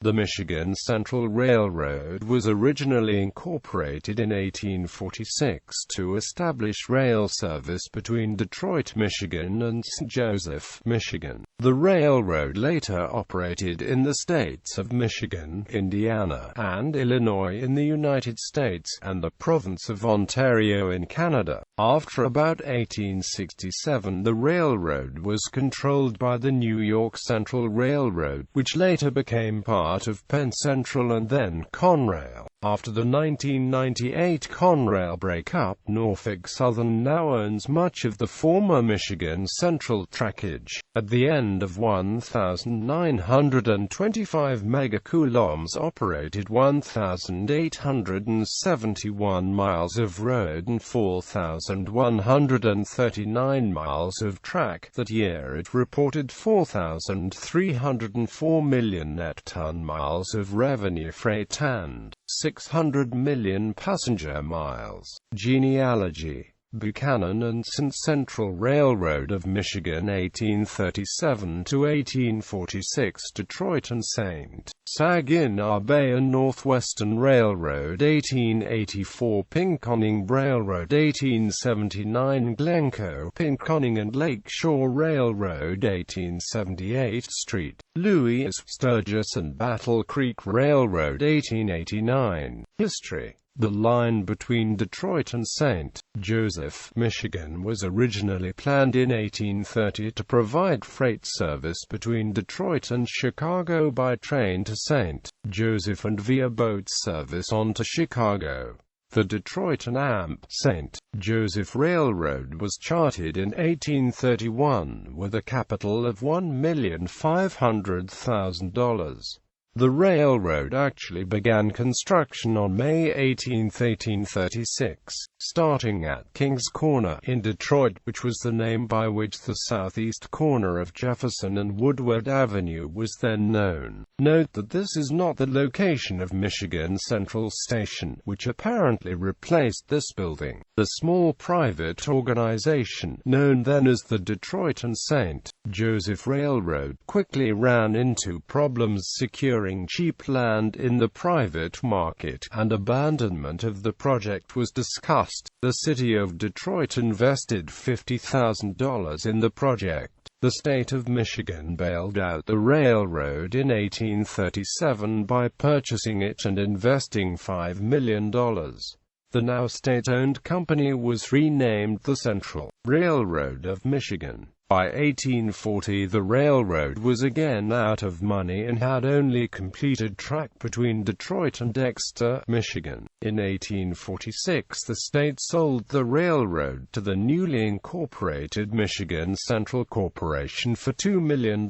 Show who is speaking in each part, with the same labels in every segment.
Speaker 1: The Michigan Central Railroad was originally incorporated in 1846 to establish rail service between Detroit, Michigan and St. Joseph, Michigan. The railroad later operated in the states of Michigan, Indiana, and Illinois in the United States, and the province of Ontario in Canada. After about 1867, the railroad was controlled by the New York Central Railroad, which later became part of Penn Central and then Conrail. After the 1998 Conrail breakup, Norfolk Southern now owns much of the former Michigan Central trackage. At the end of 1,925 megacoulombs operated 1,871 miles of road and 4,139 miles of track. That year it reported 4,304 million net ton miles of revenue freight and 600 million passenger miles. Genealogy: Buchanan and St. Central Railroad of Michigan 1837 to 1846, Detroit and St. Saginaw Bay and Northwestern Railroad 1884, Pinconning Railroad 1879, Glencoe, Pinconning and Lakeshore Railroad 1878, St. Louis, Sturgis and Battle Creek Railroad 1889. History: the line between Detroit and St. Joseph, Michigan was originally planned in 1830 to provide freight service between Detroit and Chicago by train to St. Joseph and via boat service on to Chicago. The Detroit and St. Joseph Railroad was chartered in 1831 with a capital of $1,500,000. The railroad actually began construction on May 18, 1836, starting at King's Corner in Detroit, which was the name by which the southeast corner of Jefferson and Woodward Avenue was then known. Note that this is not the location of Michigan Central Station, which apparently replaced this building. The small private organization, known then as the Detroit and St. Joseph Railroad, quickly ran into problems securing cheap land in the private market, and abandonment of the project was discussed. The city of Detroit invested $50,000 in the project. The state of Michigan bailed out the railroad in 1837 by purchasing it and investing $5 million. The now state-owned company was renamed the Central Railroad of Michigan. By 1840 the railroad was again out of money and had only completed track between Detroit and Exeter, Michigan. In 1846 the state sold the railroad to the newly incorporated Michigan Central Corporation for $2 million.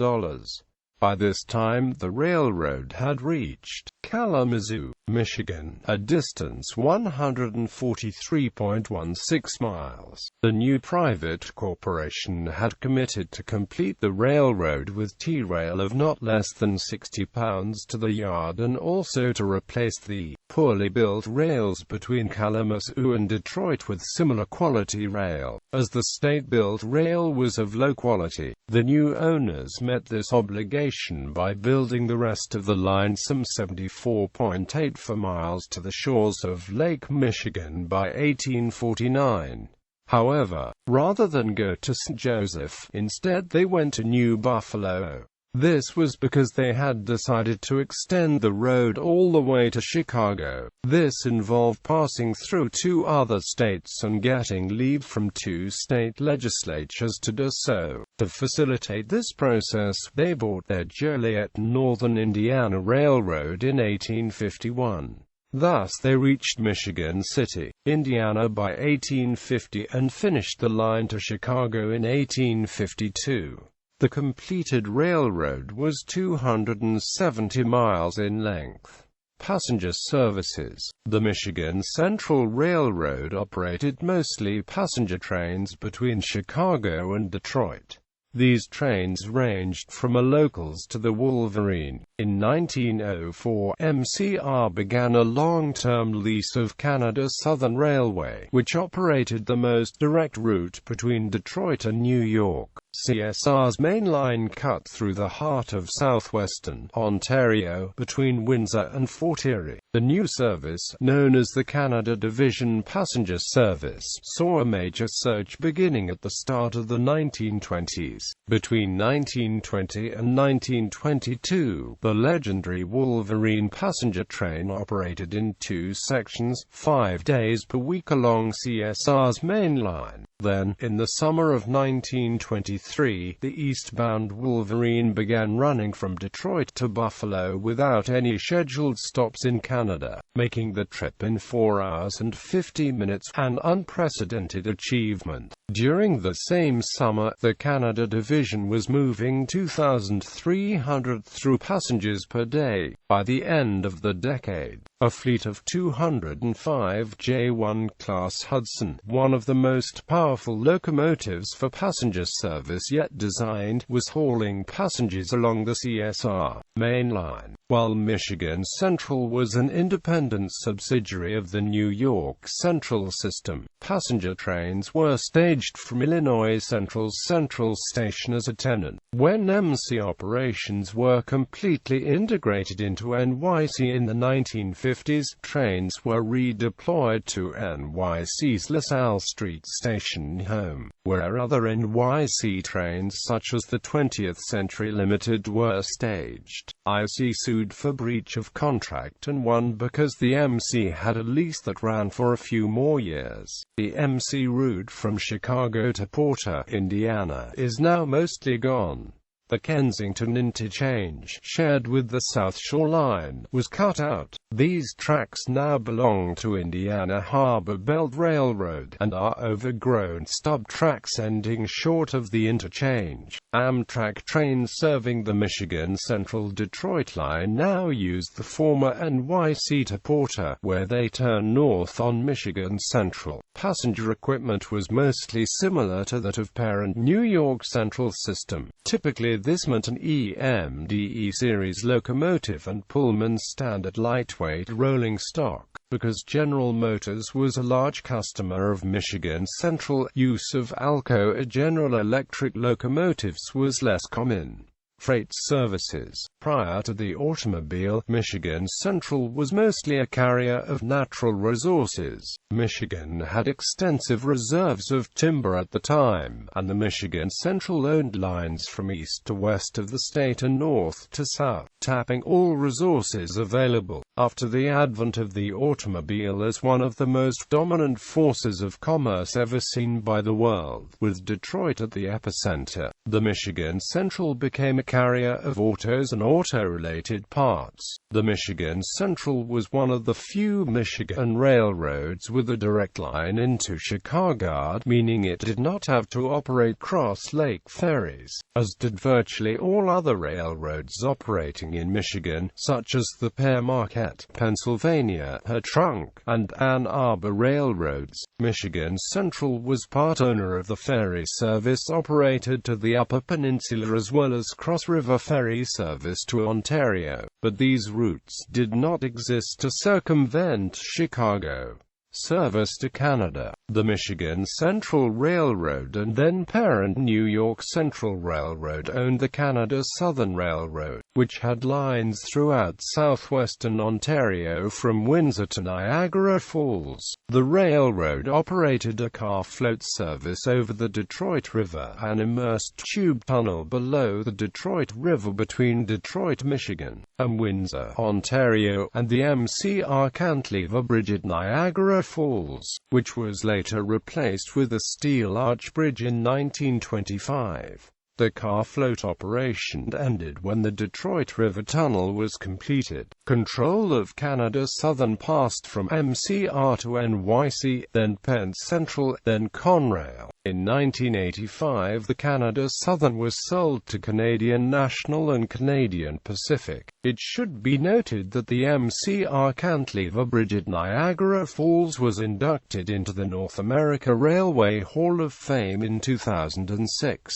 Speaker 1: By this time the railroad had reached Kalamazoo, Michigan, a distance 143.16 miles. The new private corporation had committed to complete the railroad with T-rail of not less than 60 pounds to the yard, and also to replace the poorly built rails between Kalamazoo and Detroit with similar quality rail. As the state-built rail was of low quality, the new owners met this obligation by building the rest of the line, some 74.84 miles, to the shores of Lake Michigan by 1849. However, rather than go to St. Joseph, instead they went to New Buffalo. This was because they had decided to extend the road all the way to Chicago. This involved passing through 2 other states and getting leave from 2 state legislatures to do so. To facilitate this process, they bought their Joliet Northern Indiana Railroad in 1851. Thus they reached Michigan City, Indiana by 1850 and finished the line to Chicago in 1852. The completed railroad was 270 miles in length. Passenger services: the Michigan Central Railroad operated mostly passenger trains between Chicago and Detroit. These trains ranged from a locals to the Wolverine. In 1904, MCR began a long-term lease of Canada Southern Railway, which operated the most direct route between Detroit and New York. CSR's main line cut through the heart of southwestern Ontario, between Windsor and Fort Erie. The new service, known as the Canada Division Passenger Service, saw a major surge beginning at the start of the 1920s. Between 1920 and 1922, the legendary Wolverine passenger train operated in two sections, 5 days per week along CSR's main line. Then, in the summer of 1923, the eastbound Wolverine began running from Detroit to Buffalo without any scheduled stops in Canada, making the trip in 4 hours and 50 minutes, an unprecedented achievement. During the same summer, the Canada Division was moving 2,300 through passengers per day. By the end of the decade, a fleet of 205 J1 class Hudson, one of the most powerful locomotives for passenger service yet designed, was hauling passengers along the CSR main line. While Michigan Central was an independent subsidiary of the New York Central system, passenger trains were staged from Illinois Central's Central Station as a tenant. When MC operations were completely integrated into NYC in the 1950s, trains were redeployed to NYC's LaSalle Street Station home, where other NYC trains such as the 20th Century Limited were staged. IC sued for breach of contract and won because the MC had a lease that ran for a few more years. The MC route from Chicago to Porter, Indiana, is now mostly gone. The Kensington interchange, shared with the South Shore Line, was cut out. These tracks now belong to Indiana Harbor Belt Railroad, and are overgrown stub tracks ending short of the interchange. Amtrak trains serving the Michigan Central Detroit line now use the former NYC to Porter, where they turn north on Michigan Central. Passenger equipment was mostly similar to that of parent New York Central system. Typically this meant an EMDE series locomotive and Pullman standard lightweight rolling stock. Because General Motors was a large customer of Michigan Central, use of Alcoa General Electric locomotives was less common. Freight services. Prior to the automobile, Michigan Central was mostly a carrier of natural resources. Michigan had extensive reserves of timber at the time, and the Michigan Central owned lines from east to west of the state and north to south, tapping all resources available. After the advent of the automobile as one of the most dominant forces of commerce ever seen by the world, with Detroit at the epicenter, the Michigan Central became a carrier of autos and auto-related parts. The Michigan Central was one of the few Michigan railroads with a direct line into Chicago, meaning it did not have to operate cross-lake ferries, as did virtually all other railroads operating in Michigan, such as the Pear Marquette, Pennsylvania, Her Trunk, and Ann Arbor railroads. Michigan Central was part owner of the ferry service operated to the Upper Peninsula as well as cross-river ferry service to Ontario, but these routes did not exist to circumvent Chicago. Service to Canada. The Michigan Central Railroad and then parent New York Central Railroad owned the Canada Southern Railroad, which had lines throughout southwestern Ontario from Windsor to Niagara Falls. The railroad operated a car float service over the Detroit River, an immersed tube tunnel below the Detroit River between Detroit, Michigan, and Windsor, Ontario, and the MCR Cantilever Bridge at Niagara Falls, which was later replaced with a steel arch bridge in 1925. The car float operation ended when the Detroit River Tunnel was completed. Control of Canada Southern passed from MCR to NYC, then Penn Central, then Conrail. In 1985 the Canada Southern was sold to Canadian National and Canadian Pacific. It should be noted that the MCR Cantilever Bridge at Niagara Falls was inducted into the North America Railway Hall of Fame in 2006.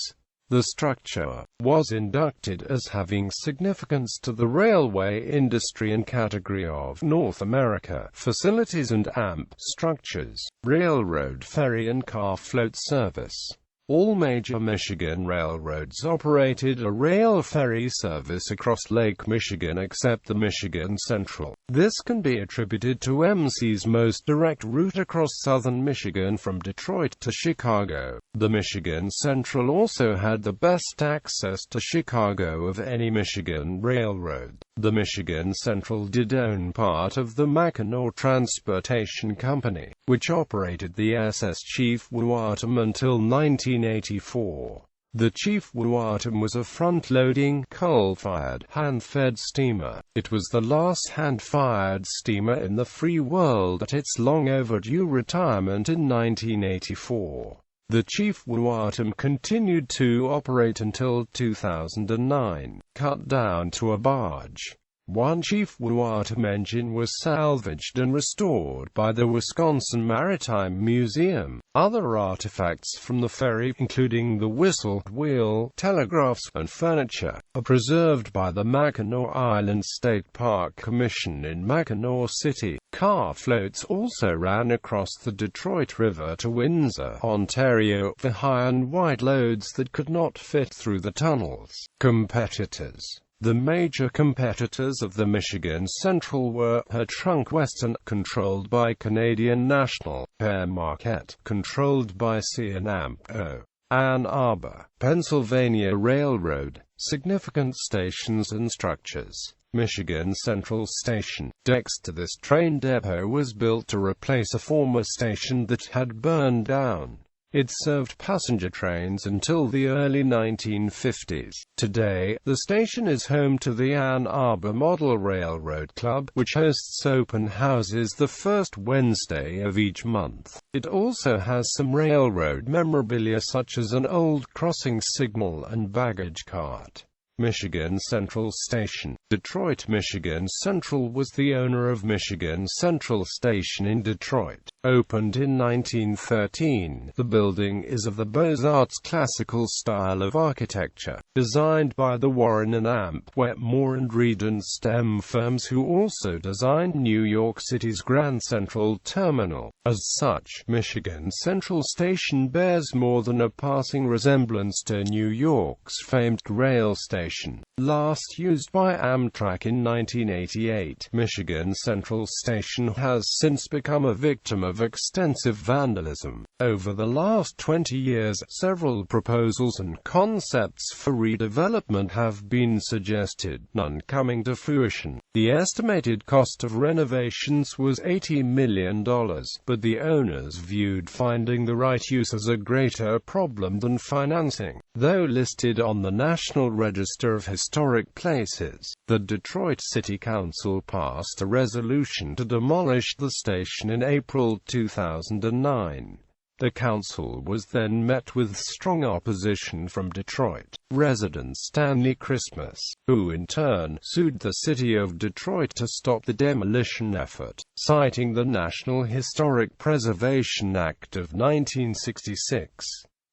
Speaker 1: The structure was inducted as having significance to the railway industry and category of North America facilities and AMP structures, railroad ferry and car float service. All major Michigan railroads operated a rail ferry service across Lake Michigan except the Michigan Central. This can be attributed to MC's most direct route across southern Michigan from Detroit to Chicago. The Michigan Central also had the best access to Chicago of any Michigan railroad. The Michigan Central did own part of the Mackinac Transportation Company, which operated the SS Chief Wuatam until 1984. The Chief Wuatam was a front-loading, coal-fired, hand-fed steamer. It was the last hand-fired steamer in the free world at its long-overdue retirement in 1984. The Chief Wuatam continued to operate until 2009, cut down to a barge. One Chief Wuatam engine was salvaged and restored by the Wisconsin Maritime Museum. Other artifacts from the ferry, including the whistle, wheel, telegraphs, and furniture, are preserved by the Mackinac Island State Park Commission in Mackinac City. Car floats also ran across the Detroit River to Windsor, Ontario, for high and wide loads that could not fit through the tunnels. Competitors. The major competitors of the Michigan Central were her Trunk Western, controlled by Canadian National, Pear Marquette, controlled by C&O, Ann Arbor, Pennsylvania Railroad. Significant stations and structures. Michigan Central Station. Next to this train depot was built to replace a former station that had burned down. It served passenger trains until the early 1950s. Today, the station is home to the Ann Arbor Model Railroad Club, which hosts open houses the first Wednesday of each month. It also has some railroad memorabilia such as an old crossing signal and baggage cart. Michigan Central Station. Detroit. Michigan Central was the owner of Michigan Central Station in Detroit. Opened in 1913, the building is of the Beaux-Arts classical style of architecture, designed by the Warren and Amp, Wetmore and Reed and STEM firms who also designed New York City's Grand Central Terminal. As such, Michigan Central Station bears more than a passing resemblance to New York's famed rail station, last used by Amtrak in 1988. Michigan Central Station has since become a victim of extensive vandalism. Over the last 20 years, several proposals and concepts for redevelopment have been suggested, none coming to fruition. The estimated cost of renovations was $80 million, but the owners viewed finding the right use as a greater problem than financing. Though listed on the National Register of Historic Places, the Detroit City Council passed a resolution to demolish the station in April 2009. The council was then met with strong opposition from Detroit resident Stanley Christmas, who in turn sued the city of Detroit to stop the demolition effort, citing the National Historic Preservation Act of 1966.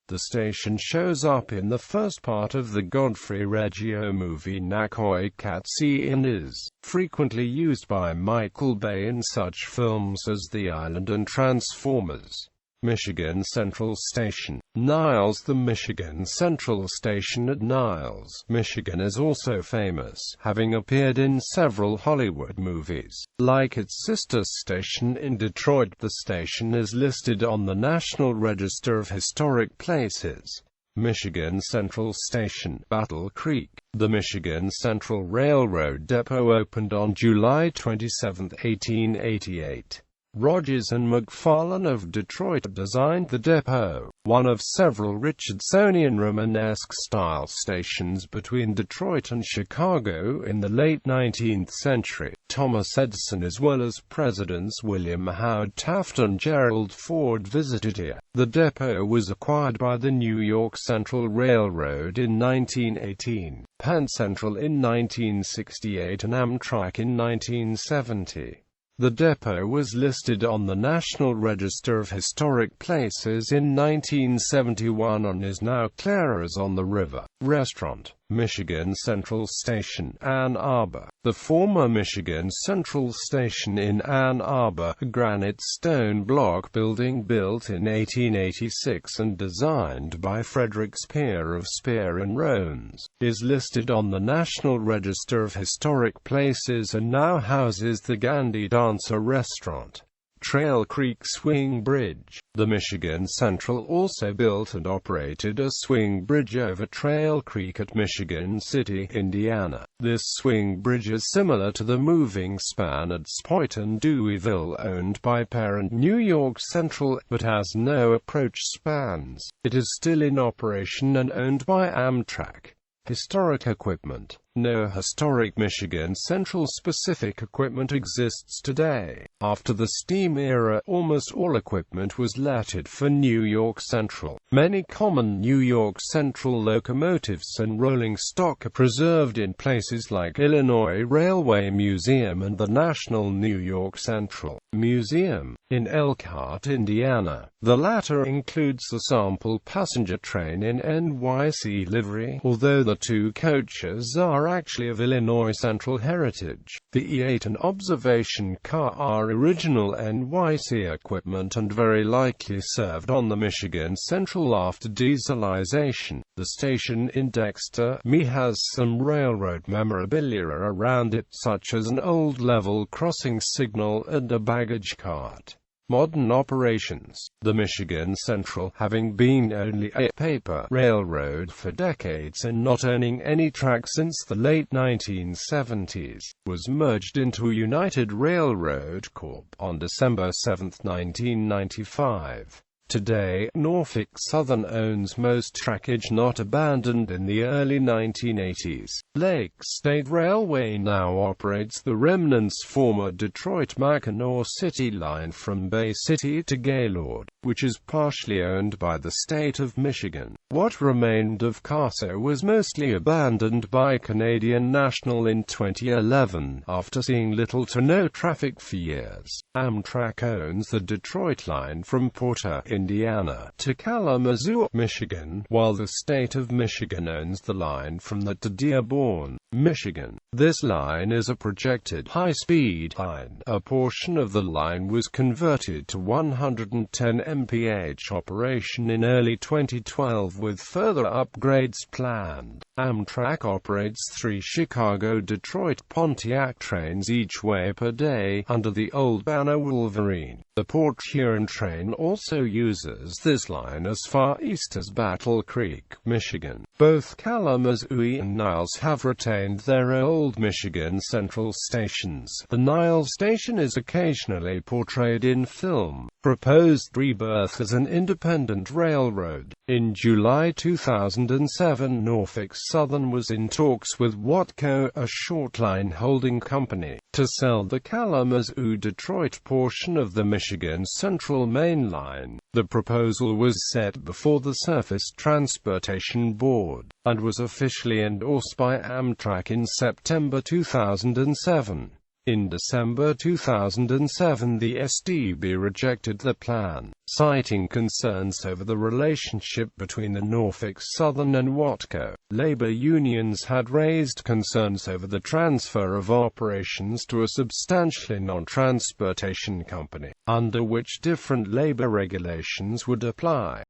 Speaker 1: The station shows up in the first part of the Godfrey Reggio movie Nakoi Katsi and is frequently used by Michael Bay in such films as The Island and Transformers. Michigan Central Station. Niles. The Michigan Central Station at Niles, Michigan is also famous, having appeared in several Hollywood movies. Like its sister station in Detroit, the station is listed on the National Register of Historic Places. Michigan Central Station. Battle Creek. The Michigan Central Railroad Depot opened on July 27, 1888. Rogers and McFarlane of Detroit designed the depot, one of several Richardsonian Romanesque-style stations between Detroit and Chicago in the late 19th century. Thomas Edison as well as Presidents William Howard Taft and Gerald Ford visited here. The depot was acquired by the New York Central Railroad in 1918, Penn Central in 1968 and Amtrak in 1970. The depot was listed on the National Register of Historic Places in 1971 and is now Clara's on the River. Restaurant, Michigan Central Station, Ann Arbor. The former Michigan Central Station in Ann Arbor, a granite stone block building built in 1886 and designed by Frederick Spear of Spear and Roans, is listed on the National Register of Historic Places and now houses the Gandhi Dancer Restaurant. Trail Creek Swing Bridge. The Michigan Central also built and operated a swing bridge over Trail Creek at Michigan City, Indiana. This swing bridge is similar to the moving span at Spoit and Deweyville owned by parent New York Central, but has no approach spans. It is still in operation and owned by Amtrak. Historic equipment. No historic Michigan Central specific equipment exists today. After the steam era, almost all equipment was lettered for New York Central. Many common New York Central locomotives and rolling stock are preserved in places like Illinois Railway Museum and the National New York Central Museum in Elkhart, Indiana. The latter includes the sample passenger train in NYC livery, although the two coaches are actually of Illinois Central heritage. The E8 and observation car are original NYC equipment and very likely served on the Michigan Central after dieselization. The station in Dexter, MI has some railroad memorabilia around it, such as an old level crossing signal and a baggage cart. Modern operations. The Michigan Central, having been only a paper railroad for decades and not owning any tracks since the late 1970s, was merged into United Railroad Corp. on December 7, 1995. Today, Norfolk Southern owns most trackage not abandoned in the early 1980s. Lake State Railway now operates the remnants former Detroit-Mackinac City line from Bay City to Gaylord, which is partially owned by the state of Michigan. What remained of CASA was mostly abandoned by Canadian National in 2011, after seeing little to no traffic for years. Amtrak owns the Detroit line from Porter, Indiana, to Kalamazoo, Michigan, while the state of Michigan owns the line from that to Dearborn, Michigan. This line is a projected high-speed line. A portion of the line was converted to 110 mph operation in early 2012 with further upgrades planned. Amtrak operates 3 Chicago-Detroit-Pontiac trains each way per day, under the old banner Wolverine. The Port Huron train also uses this line as far east as Battle Creek, Michigan. Both Kalamazoo and Niles have retained their old Michigan Central stations. The Niles station is occasionally portrayed in film. Proposed rebirth as an independent railroad. In July 2007, Norfolk Southern was in talks with Watco, a short-line holding company, to sell the Kalamazoo-Detroit portion of the Michigan Central Main Line. The proposal was set before the Surface Transportation Board, and was officially endorsed by Amtrak in September 2007. In December 2007, the STB rejected the plan, citing concerns over the relationship between the Norfolk Southern and Watco. Labor unions had raised concerns over the transfer of operations to a substantially non-transportation company, under which different labor regulations would apply.